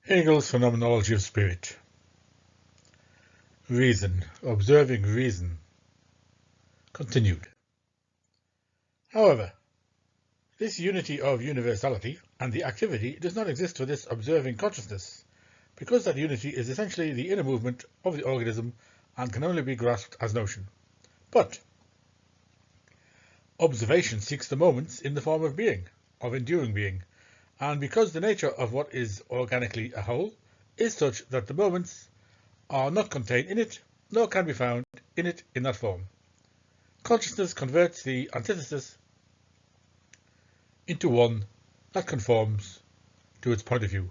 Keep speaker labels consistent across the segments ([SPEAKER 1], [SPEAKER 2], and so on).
[SPEAKER 1] Hegel's Phenomenology of Spirit. Reason, observing reason. Continued. However, this unity of universality and the activity does not exist for this observing consciousness, because that unity is essentially the inner movement of the organism and can only be grasped as notion. But observation seeks the moments in the form of being, of enduring being, and because the nature of what is organically a whole is such that the moments are not contained in it, nor can be found in it in that form, consciousness converts the antithesis into one that conforms to its point of view.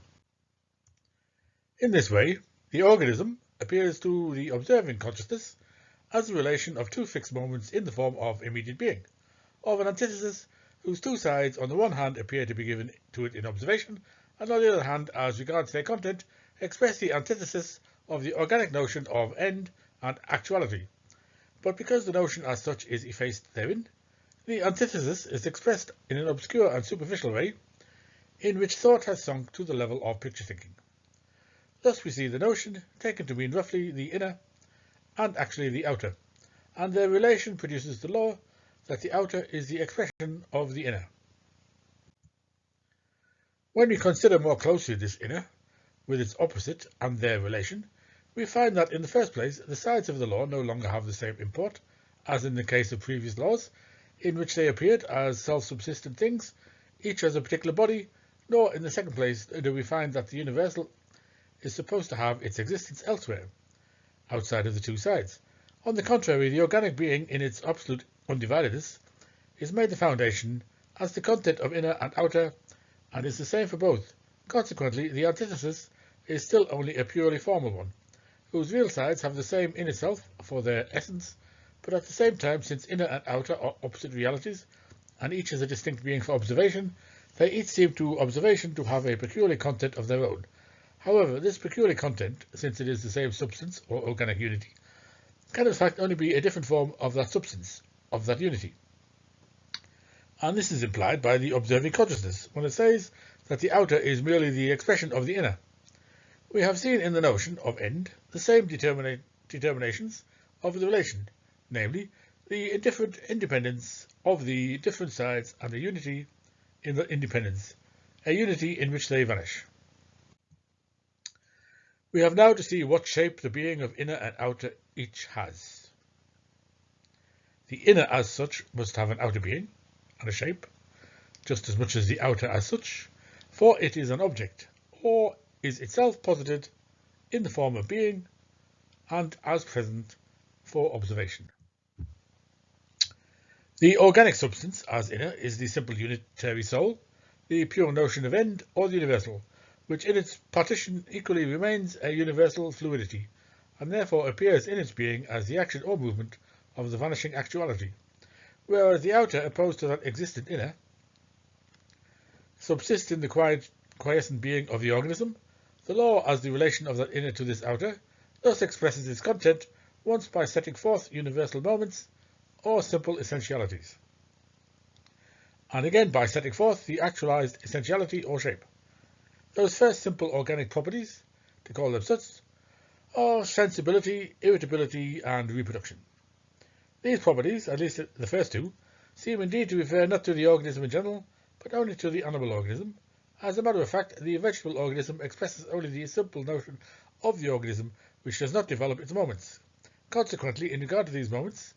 [SPEAKER 1] In this way, the organism appears to the observing consciousness as the relation of two fixed moments in the form of immediate being, of an antithesis whose two sides on the one hand appear to be given to it in observation, and on the other hand, as regards their content, express the antithesis of the organic notion of end and actuality. But because the notion as such is effaced therein, the antithesis is expressed in an obscure and superficial way, in which thought has sunk to the level of picture thinking. Thus we see the notion taken to mean roughly the inner and actually the outer, and their relation produces the law that the outer is the expression of the inner. When we consider more closely this inner, with its opposite and their relation, we find that in the first place the sides of the law no longer have the same import as in the case of previous laws, in which they appeared as self-subsistent things, each as a particular body, nor in the second place do we find that the universal is supposed to have its existence elsewhere, outside of the two sides. On the contrary, the organic being in its absolute undividedness is made the foundation as the content of inner and outer, and is the same for both. Consequently, the antithesis is still only a purely formal one, whose real sides have the same in itself for their essence, but at the same time, since inner and outer are opposite realities, and each is a distinct being for observation, they each seem to observation to have a peculiar content of their own. However, this peculiar content, since it is the same substance or organic unity, can in fact only be a different form of that substance, of that unity. And this is implied by the observing consciousness, when it says that the outer is merely the expression of the inner. We have seen in the notion of end the same determinations of the relation, namely, the indifferent independence of the different sides and the unity in the independence, a unity in which they vanish. We have now to see what shape the being of inner and outer each has. The inner as such must have an outer being and a shape, just as much as the outer as such, for it is an object, or is itself posited in the form of being, and as present for observation. The organic substance, as inner, is the simple unitary soul, the pure notion of end, or the universal, which in its partition equally remains a universal fluidity, and therefore appears in its being as the action or movement of the vanishing actuality, whereas the outer, opposed to that existent inner, subsists in the quiescent being of the organism. The law, as the relation of that inner to this outer, thus expresses its content once by setting forth universal moments or simple essentialities, and again by setting forth the actualized essentiality or shape. Those first simple organic properties, to call them such, are sensibility, irritability, and reproduction. These properties, at least the first two, seem indeed to refer not to the organism in general, but only to the animal organism. As a matter of fact, the vegetable organism expresses only the simple notion of the organism, which does not develop its moments. Consequently, in regard to those moments,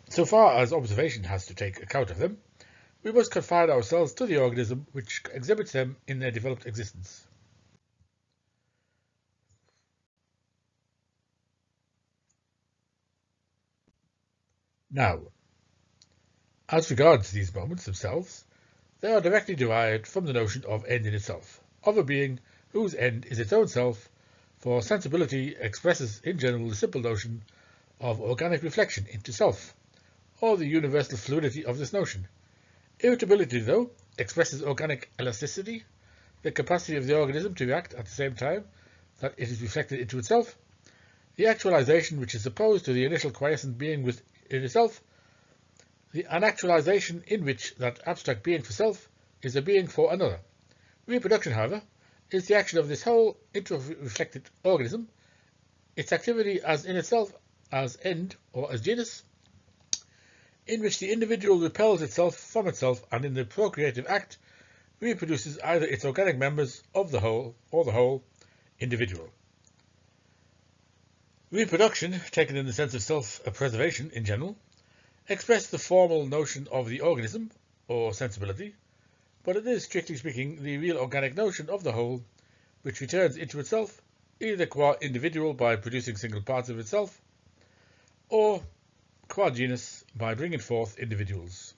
[SPEAKER 1] so far as observation has to take account of them, we must confine ourselves to the organism which exhibits them in their developed existence. Now, as regards these moments themselves, they are directly derived from the notion of end in itself, of a being whose end is its own self, for sensibility expresses in general the simple notion of organic reflection into self, or the universal fluidity of this notion. Irritability, though, expresses organic elasticity, the capacity of the organism to react at the same time that it is reflected into itself, the actualization which is opposed to the initial quiescent being within itself, an actualization in which that abstract being for self is a being for another, Reproduction, however, is the action of this whole intra-reflected organism, its activity as in itself, as end or as genus, in which the individual repels itself from itself and in the procreative act reproduces either its organic members of the whole or the whole individual. Reproduction, taken in the sense of self-preservation in general, expresses the formal notion of the organism, or sensibility, but it is, strictly speaking, the real organic notion of the whole, which returns into itself, either qua individual by producing single parts of itself, or qua genus by bringing forth individuals.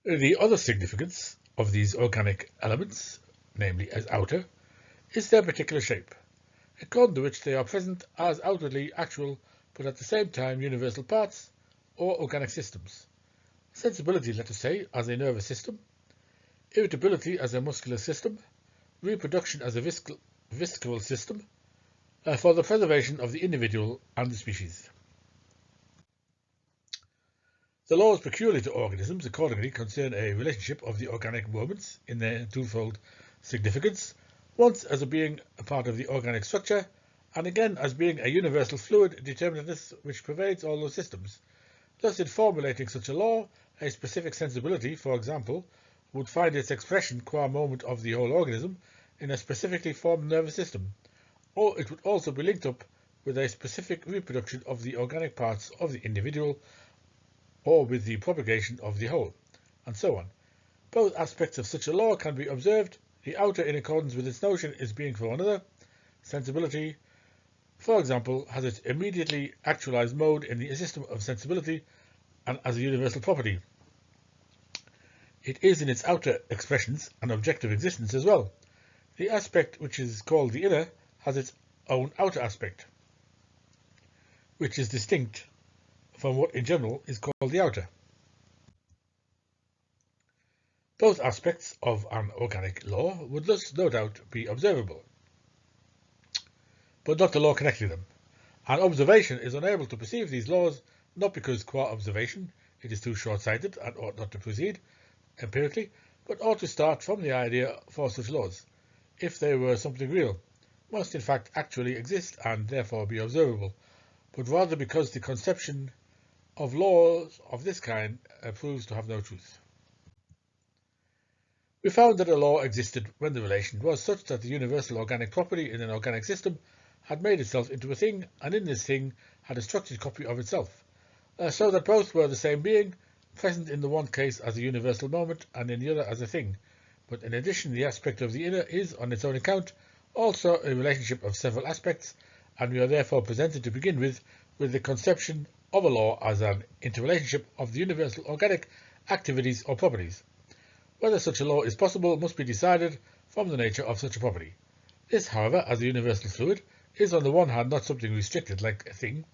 [SPEAKER 1] The other significance of these organic elements, namely as outer, is their particular shape, according to which they are present as outwardly actual but at the same time universal parts or organic systems. Sensibility, let us say, as a nervous system, irritability as a muscular system, reproduction as a visceral system, for the preservation of the individual and the species. The laws peculiar to organisms accordingly concern a relationship of the organic moments in their twofold significance, once as being a part of the organic structure, and again as being a universal fluid determinateness which pervades all those systems. Thus, in formulating such a law, a specific sensibility, for example, would find its expression qua moment of the whole organism in a specifically formed nervous system, or it would also be linked up with a specific reproduction of the organic parts of the individual, or with the propagation of the whole, and so on. Both aspects of such a law can be observed. The outer, in accordance with its notion, is being for another. Sensibility, for example, has its immediately actualized mode in the system of sensibility and as a universal property. It is in its outer expressions an objective existence as well. The aspect which is called the inner has its own outer aspect, which is distinct from what in general is called the outer. Both aspects of an organic law would thus no doubt be observable, but not the law connecting them. An observation is unable to perceive these laws, not because qua observation it is too short-sighted and ought not to proceed empirically, but ought to start from the idea for such laws, if they were something real, must in fact actually exist and therefore be observable, but rather because the conception of laws of this kind proves to have no truth. We found that a law existed when the relation was such that the universal organic property in an organic system had made itself into a thing, and in this thing had a structured copy of itself, so that both were the same being, present in the one case as a universal moment and in the other as a thing. But in addition, the aspect of the inner is, on its own account, also a relationship of several aspects, and we are therefore presented to begin with the conception of a law as an interrelationship of the universal organic activities or properties. Whether such a law is possible must be decided from the nature of such a property. This, however, as a universal fluid, is on the one hand not something restricted like a thing,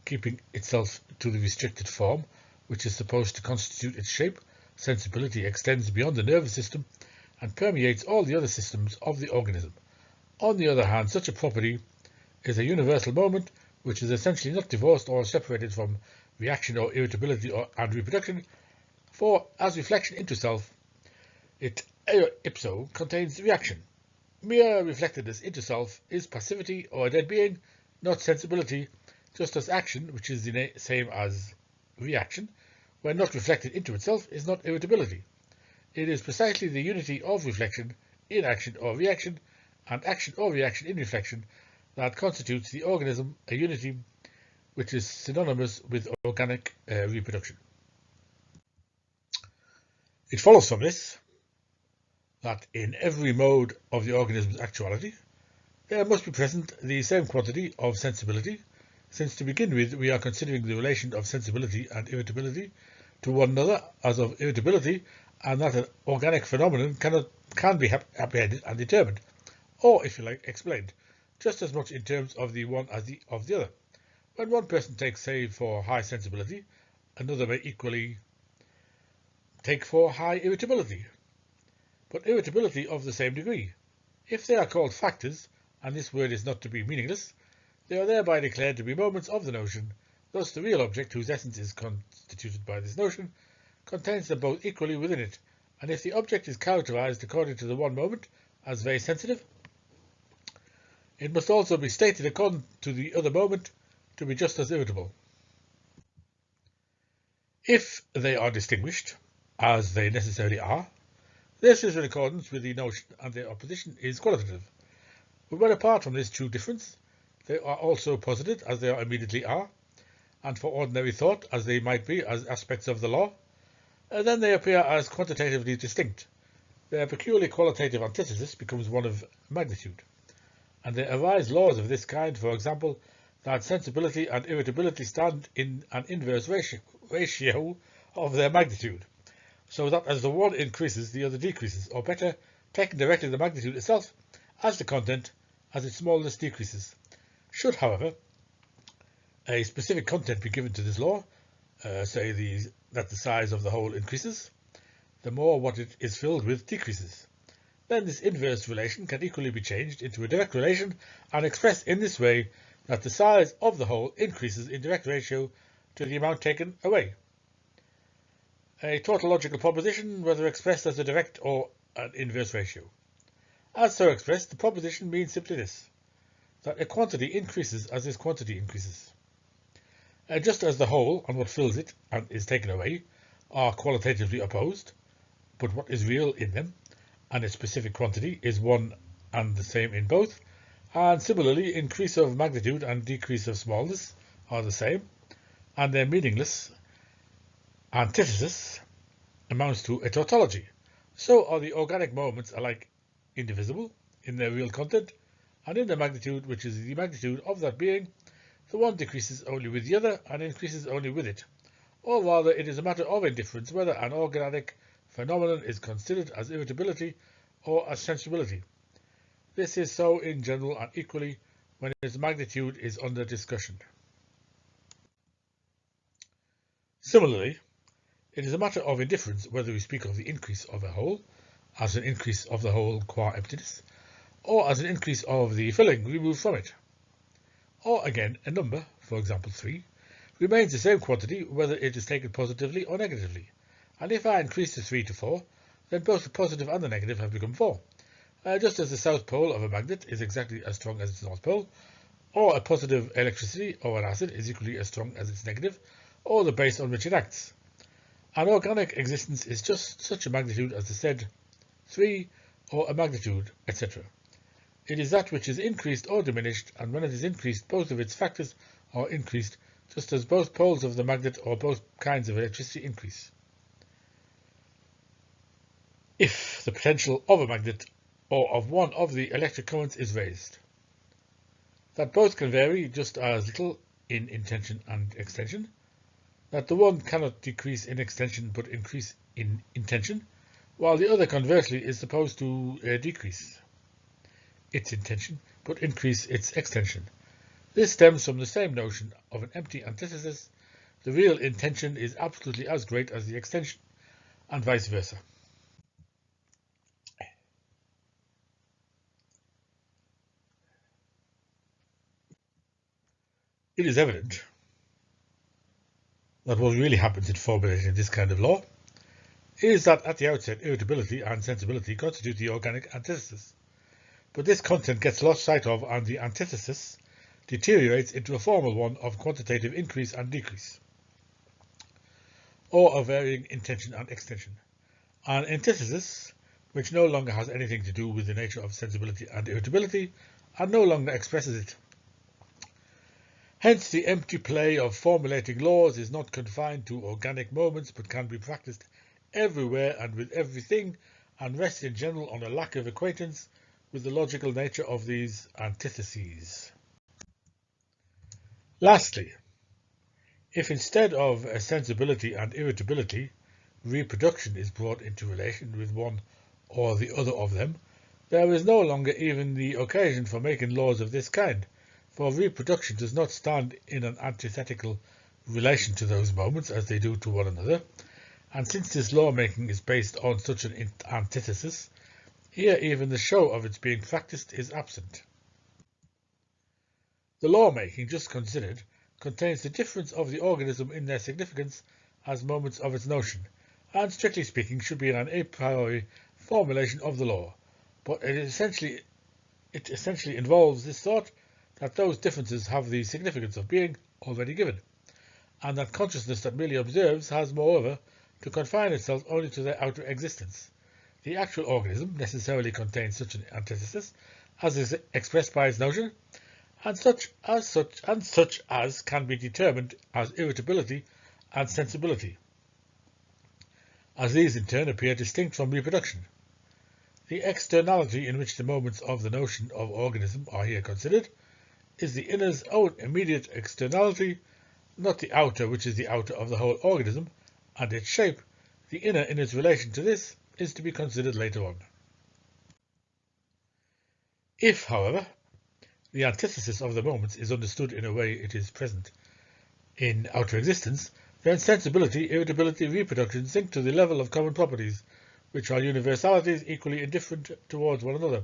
[SPEAKER 1] keeping itself to the restricted form, which is supposed to constitute its shape. Sensibility extends beyond the nervous system and permeates all the other systems of the organism. On the other hand, such a property is a universal moment, which is essentially not divorced or separated from reaction or irritability and reproduction, for as reflection into self, it ipso contains reaction. Mere reflectedness into self is passivity or a dead being, not sensibility, just as action, which is the same as reaction, when not reflected into itself, is not irritability. It is precisely the unity of reflection in action or reaction, and action or reaction in reflection, that constitutes the organism a unity which is synonymous with organic reproduction. It follows from this that in every mode of the organism's actuality there must be present the same quantity of sensibility, since to begin with we are considering the relation of sensibility and irritability to one another as of irritability, and that an organic phenomenon can be apprehended and determined, or, if you like, explained, just as much in terms of the one as of the other. When one person takes, say, for high sensibility, another may equally take for high irritability, but irritability of the same degree. If they are called factors, and this word is not to be meaningless, they are thereby declared to be moments of the notion. Thus the real object, whose essence is constituted by this notion, contains them both equally within it, and if the object is characterized according to the one moment as very sensitive, it must also be stated according to the other moment to be just as irritable. If they are distinguished, as they necessarily are, this is in accordance with the notion and their opposition is qualitative. But when apart from this true difference, they are also posited as they immediately are, and for ordinary thought as they might be as aspects of the law, then they appear as quantitatively distinct. Their peculiarly qualitative antithesis becomes one of magnitude, and there arise laws of this kind, for example, that sensibility and irritability stand in an inverse ratio of their magnitude, so that as the one increases, the other decreases, or better, taken directly the magnitude itself as the content, as its smallness decreases. Should, however, a specific content be given to this law, say that the size of the whole increases, the more what it is filled with decreases. Then this inverse relation can equally be changed into a direct relation and expressed in this way that the size of the whole increases in direct ratio to the amount taken away. A tautological proposition, whether expressed as a direct or an inverse ratio. As so expressed, the proposition means simply this, that a quantity increases as this quantity increases. Just as the whole and what fills it and is taken away are qualitatively opposed, but what is real in them and its specific quantity is one and the same in both, and similarly increase of magnitude and decrease of smallness are the same, and their meaningless antithesis amounts to a tautology. So are the organic moments alike indivisible in their real content, and in their magnitude, which is the magnitude of that being, the one decreases only with the other and increases only with it. Or rather, it is a matter of indifference whether an organic phenomenon is considered as irritability or as sensibility. This is so in general and equally when its magnitude is under discussion. Similarly, it is a matter of indifference whether we speak of the increase of a whole as an increase of the whole qua emptiness, or as an increase of the filling removed from it. Or again, a number, for example 3, remains the same quantity whether it is taken positively or negatively, and if I increase the 3 to 4, then both the positive and the negative have become 4. Just as the south pole of a magnet is exactly as strong as its north pole, or a positive electricity or an acid is equally as strong as its negative, or the base on which it acts. An organic existence is just such a magnitude as the said 3, or a magnitude, etc. It is that which is increased or diminished, and when it is increased, both of its factors are increased, just as both poles of the magnet or both kinds of electricity increase. If the potential of a magnet or of one of the electric currents is raised, that both can vary just as little in intention and extension, that the one cannot decrease in extension but increase in intention, while the other conversely is supposed to decrease its intention but increase its extension. This stems from the same notion of an empty antithesis. The real intention is absolutely as great as the extension, and vice versa. It is evident that what really happens in formulating this kind of law is that at the outset irritability and sensibility constitute the organic antithesis, but this content gets lost sight of and the antithesis deteriorates into a formal one of quantitative increase and decrease, or of varying intention and extension. An antithesis which no longer has anything to do with the nature of sensibility and irritability and no longer expresses it. Hence the empty play of formulating laws is not confined to organic moments but can be practiced everywhere and with everything, and rests in general on a lack of acquaintance with the logical nature of these antitheses. Lastly, if instead of sensibility and irritability, reproduction is brought into relation with one or the other of them, there is no longer even the occasion for making laws of this kind, for reproduction does not stand in an antithetical relation to those moments as they do to one another, and since this law-making is based on such an antithesis, here even the show of its being practiced is absent. The law-making just considered contains the difference of the organism in their significance as moments of its notion, and strictly speaking should be an a priori formulation of the law, but it essentially involves this thought that those differences have the significance of being already given, and that consciousness that merely observes has, moreover, to confine itself only to their outer existence. The actual organism necessarily contains such an antithesis as is expressed by its notion, and such as can be determined as irritability and sensibility, as these in turn appear distinct from reproduction. The externality in which the moments of the notion of organism are here considered is the inner's own immediate externality, not the outer, which is the outer of the whole organism, and its shape, the inner in its relation to this, is to be considered later on. If, however, the antithesis of the moments is understood in a way it is present in outer existence, then sensibility, irritability, reproduction sink to the level of common properties, which are universalities equally indifferent towards one another,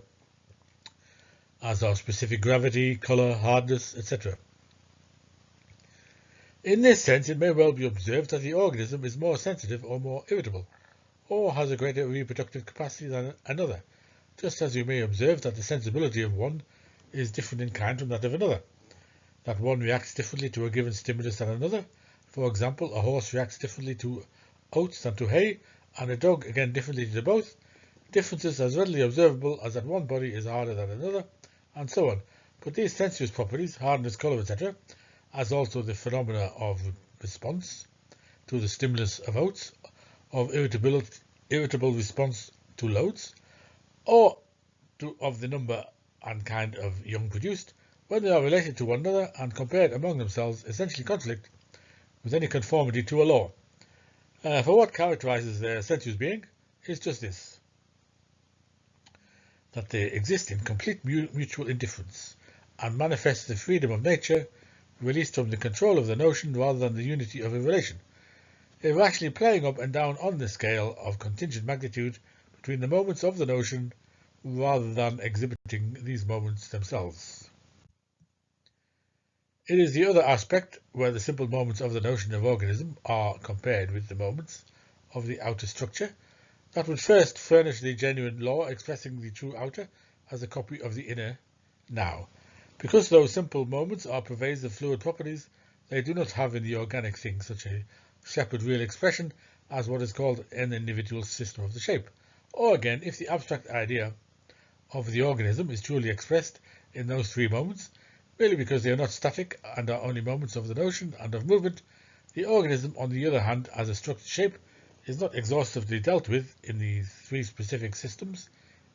[SPEAKER 1] as are specific gravity, colour, hardness, etc. In this sense, it may well be observed that the organism is more sensitive or more irritable, or has a greater reproductive capacity than another, just as you may observe that the sensibility of one is different in kind from that of another, that one reacts differently to a given stimulus than another. For example, a horse reacts differently to oats than to hay, and a dog again differently to both, differences as readily observable as that one body is harder than another, and so on. But these sensuous properties, hardness, colour, etc., as also the phenomena of response to the stimulus of oats, of irritable response to loads, or of the number and kind of young produced, when they are related to one another and compared among themselves, essentially conflict with any conformity to a law. For what characterizes their sensuous being is just this, that they exist in complete mutual indifference, and manifest the freedom of nature, released from the control of the notion rather than the unity of a relation. They were actually playing up and down on the scale of contingent magnitude between the moments of the notion rather than exhibiting these moments themselves. It is the other aspect where the simple moments of the notion of organism are compared with the moments of the outer structure that would first furnish the genuine law expressing the true outer as a copy of the inner now. Because those simple moments are pervasive fluid properties, they do not have in the organic thing such a separate real expression as what is called an individual system of the shape. Or again, if the abstract idea of the organism is truly expressed in those three moments, merely because they are not static and are only moments of the notion and of movement, the organism, on the other hand, as a structured shape, is not exhaustively dealt with in the three specific systems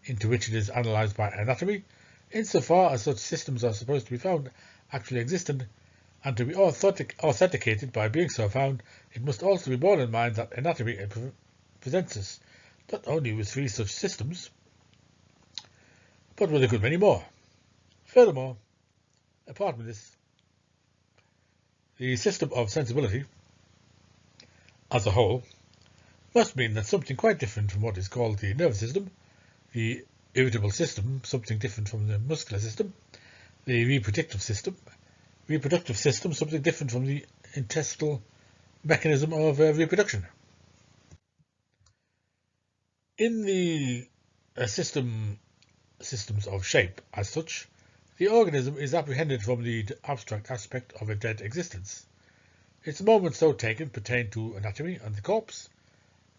[SPEAKER 1] into which it is analysed by anatomy, insofar as such systems are supposed to be found actually existent, and to be authenticated by being so found, it must also be borne in mind that anatomy presents us not only with three such systems, but with a good many more. Furthermore, apart from this, the system of sensibility as a whole must mean that something quite different from what is called the nervous system, the irritable system, something different from the muscular system, the reproductive system, something different from the intestinal mechanism of reproduction. In the systems of shape as such, the organism is apprehended from the abstract aspect of a dead existence. Its moments so taken pertain to anatomy and the corpse,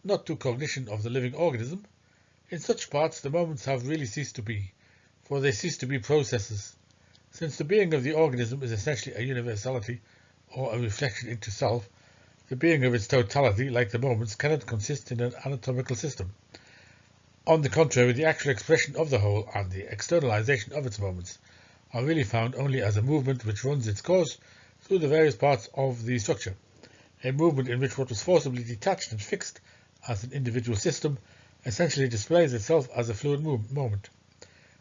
[SPEAKER 1] not to cognition of the living organism. In such parts the moments have really ceased to be, for they cease to be processes, since the being of the organism is essentially a universality or a reflection into self. The being of its totality, like the moments, cannot consist in an anatomical system. On the contrary, the actual expression of the whole and the externalization of its moments are really found only as a movement which runs its course through the various parts of the structure, a movement in which what was forcibly detached and fixed as an individual system essentially displays itself as a fluid moment.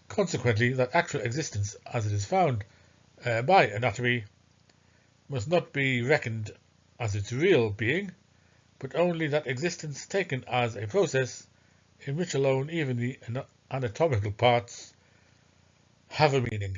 [SPEAKER 1] Consequently, that actual existence, as it is found by anatomy, must not be reckoned as its real being, but only that existence taken as a process in which alone even the anatomical parts have a meaning.